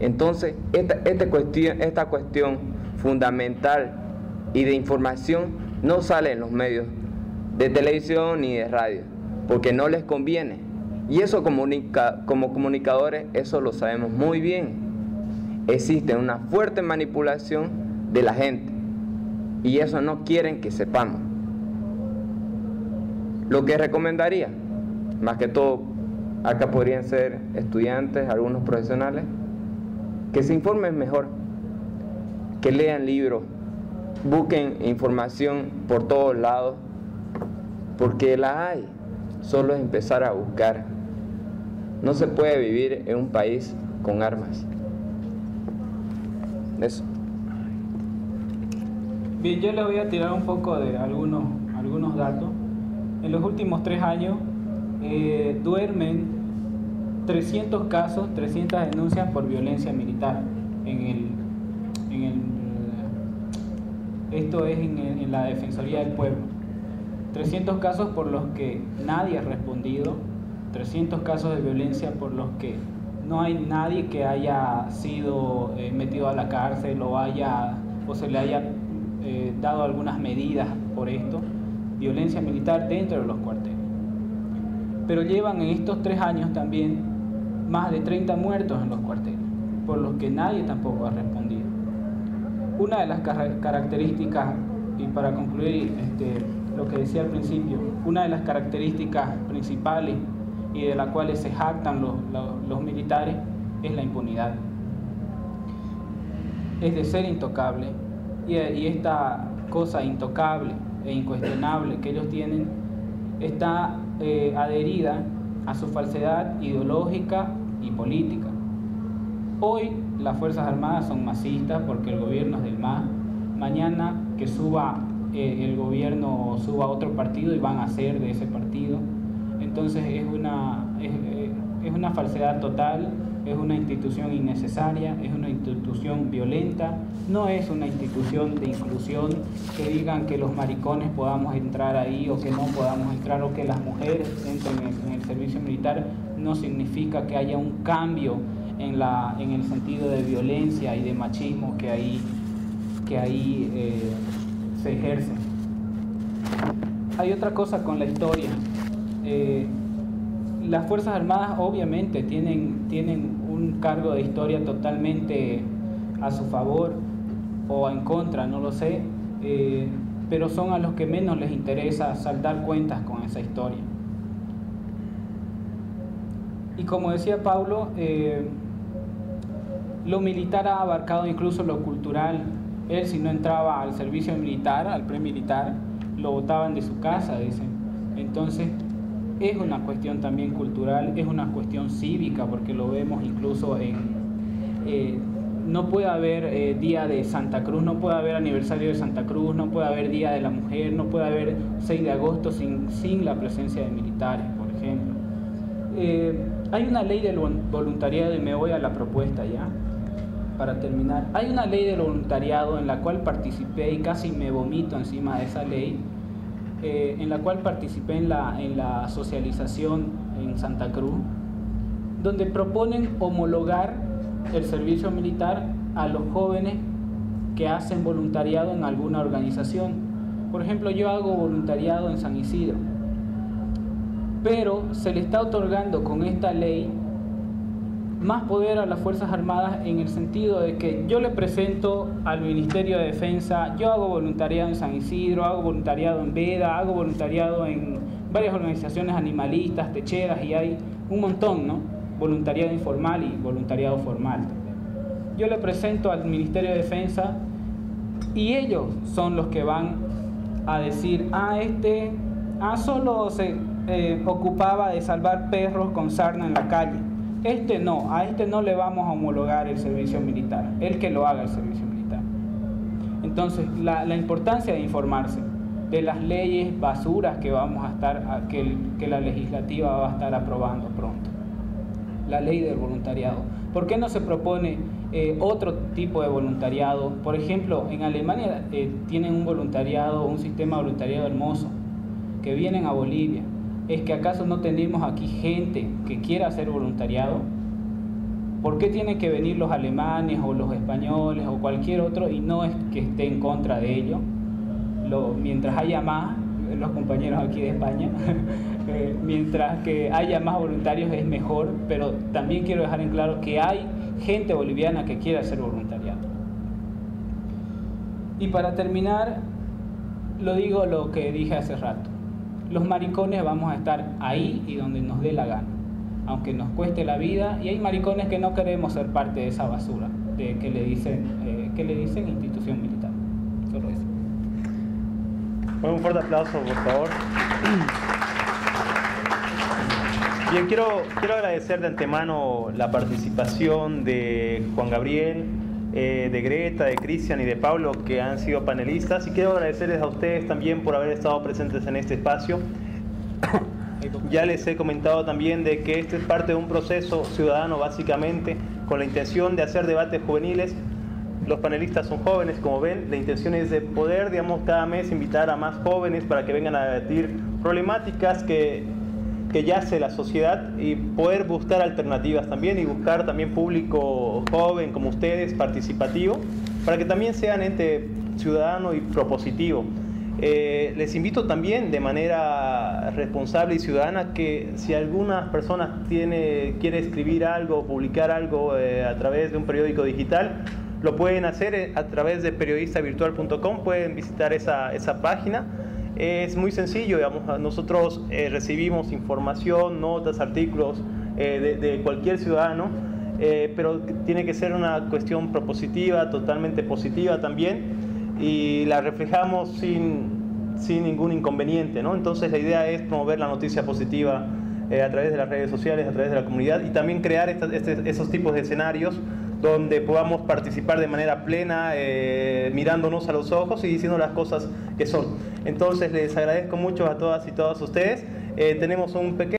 Entonces, esta cuestión fundamental y de información no sale en los medios de televisión ni de radio, porque no les conviene. Y eso como comunicadores, eso lo sabemos muy bien. Existe una fuerte manipulación de la gente, y eso no quieren que sepamos. Lo que recomendaría, más que todo, acá podrían ser estudiantes, algunos profesionales, que se informen mejor, que lean libros, busquen información por todos lados, porque la hay, solo es empezar a buscar. No se puede vivir en un país con armas. Eso. Bien, yo les voy a tirar un poco de algunos datos. En los últimos 3 años duermen 300 casos, 300 denuncias por violencia militar esto es en la Defensoría del Pueblo. 300 casos por los que nadie ha respondido, 300 casos de violencia por los que no hay nadie que haya sido metido a la cárcel o se le haya dado algunas medidas por esto. Violencia militar dentro de los cuarteles. Pero llevan en estos 3 años también más de 30 muertos en los cuarteles, por los que nadie tampoco ha respondido. Una de las características, y para concluir lo que decía al principio, una de las características principales y de las cuales se jactan los militares es la impunidad. Es de ser intocable, y esta cosa intocable e incuestionable que ellos tienen está adherida a su falsedad ideológica y política. Hoy las Fuerzas Armadas son masistas porque el gobierno es del MAS. Mañana que el gobierno suba a otro partido y van a ser de ese partido. Entonces es una falsedad total, es una institución innecesaria, es una institución violenta, no es una institución de inclusión, que digan que los maricones podamos entrar ahí o que no podamos entrar, o que las mujeres entren en el servicio militar, no significa que haya un cambio en el sentido de violencia y de machismo que ahí se ejerce. Hay otra cosa con la historia. Las Fuerzas Armadas obviamente tienen un cargo de historia totalmente a su favor o en contra, no lo sé, pero son a los que menos les interesa saldar cuentas con esa historia. Y como decía Paulo, lo militar ha abarcado incluso lo cultural. Él, si no entraba al servicio militar, al premilitar, lo botaban de su casa, dicen. Entonces es una cuestión también cultural, es una cuestión cívica, porque lo vemos incluso no puede haber día de Santa Cruz, no puede haber aniversario de Santa Cruz, no puede haber día de la mujer, no puede haber 6 de agosto sin la presencia de militares, por ejemplo. Hay una ley del voluntariado, y me voy a la propuesta ya para terminar. Hay una ley del voluntariado en la cual participé y casi me vomito encima de esa ley, en la cual participé en la socialización en Santa Cruz, donde proponen homologar el servicio militar a los jóvenes que hacen voluntariado en alguna organización. Por ejemplo, yo hago voluntariado en San Isidro, pero se le está otorgando con esta ley más poder a las Fuerzas Armadas, en el sentido de que yo le presento al Ministerio de Defensa, yo hago voluntariado en San Isidro, hago voluntariado en Veda, hago voluntariado en varias organizaciones animalistas, techeras, y hay un montón, ¿no? Voluntariado informal y voluntariado formal. Yo le presento al Ministerio de Defensa y ellos son los que van a decir, solo se ocupaba de salvar perros con sarna en la calle. A este no le vamos a homologar el servicio militar, el que lo haga el servicio militar. Entonces, la importancia de informarse. de las leyes basuras que vamos a estar, que la legislativa va a estar aprobando pronto. La ley del voluntariado. ¿Por qué no se propone otro tipo de voluntariado? Por ejemplo, en Alemania tienen un voluntariado, un sistema de voluntariado hermoso, que vienen a Bolivia. ¿Es que acaso no tenemos aquí gente que quiera hacer voluntariado? ¿Por qué tienen que venir los alemanes o los españoles o cualquier otro y no es que esté en contra de ello? Mientras haya más, los compañeros aquí de España, mientras que haya más voluntarios es mejor, pero también quiero dejar en claro que hay gente boliviana que quiere hacer voluntariado. Y para terminar, digo lo que dije hace rato. Los maricones vamos a estar ahí y donde nos dé la gana, aunque nos cueste la vida, y hay maricones que no queremos ser parte de esa basura que le dicen institución militar. Solo eso. Un fuerte aplauso, por favor. Bien, quiero agradecer de antemano la participación de Juan Gabriel, de Greta, de Cristian y de Pablo, que han sido panelistas, y quiero agradecerles a ustedes también por haber estado presentes en este espacio. Ya les he comentado también de que este es parte de un proceso ciudadano, básicamente, con la intención de hacer debates juveniles. Los panelistas son jóvenes, como ven. La intención es de poder, digamos, cada mes invitar a más jóvenes para que vengan a debatir problemáticas que yace la sociedad y poder buscar alternativas también, y buscar también público joven como ustedes, participativo, para que también sean ente ciudadano y propositivo. Les invito también de manera responsable y ciudadana que si alguna persona quiere escribir algo o publicar algo a través de un periódico digital, lo pueden hacer a través de periodistavirtual.com, pueden visitar esa página. Es muy sencillo, digamos, nosotros recibimos información, notas, artículos de cualquier ciudadano, pero tiene que ser una cuestión propositiva, totalmente positiva también, y la reflejamos sin ningún inconveniente, ¿no? Entonces la idea es promover la noticia positiva a través de las redes sociales, a través de la comunidad, y también crear esos tipos de escenarios donde podamos participar de manera plena, mirándonos a los ojos y diciendo las cosas que son. Entonces les agradezco mucho a todas y todos ustedes. Tenemos un pequeño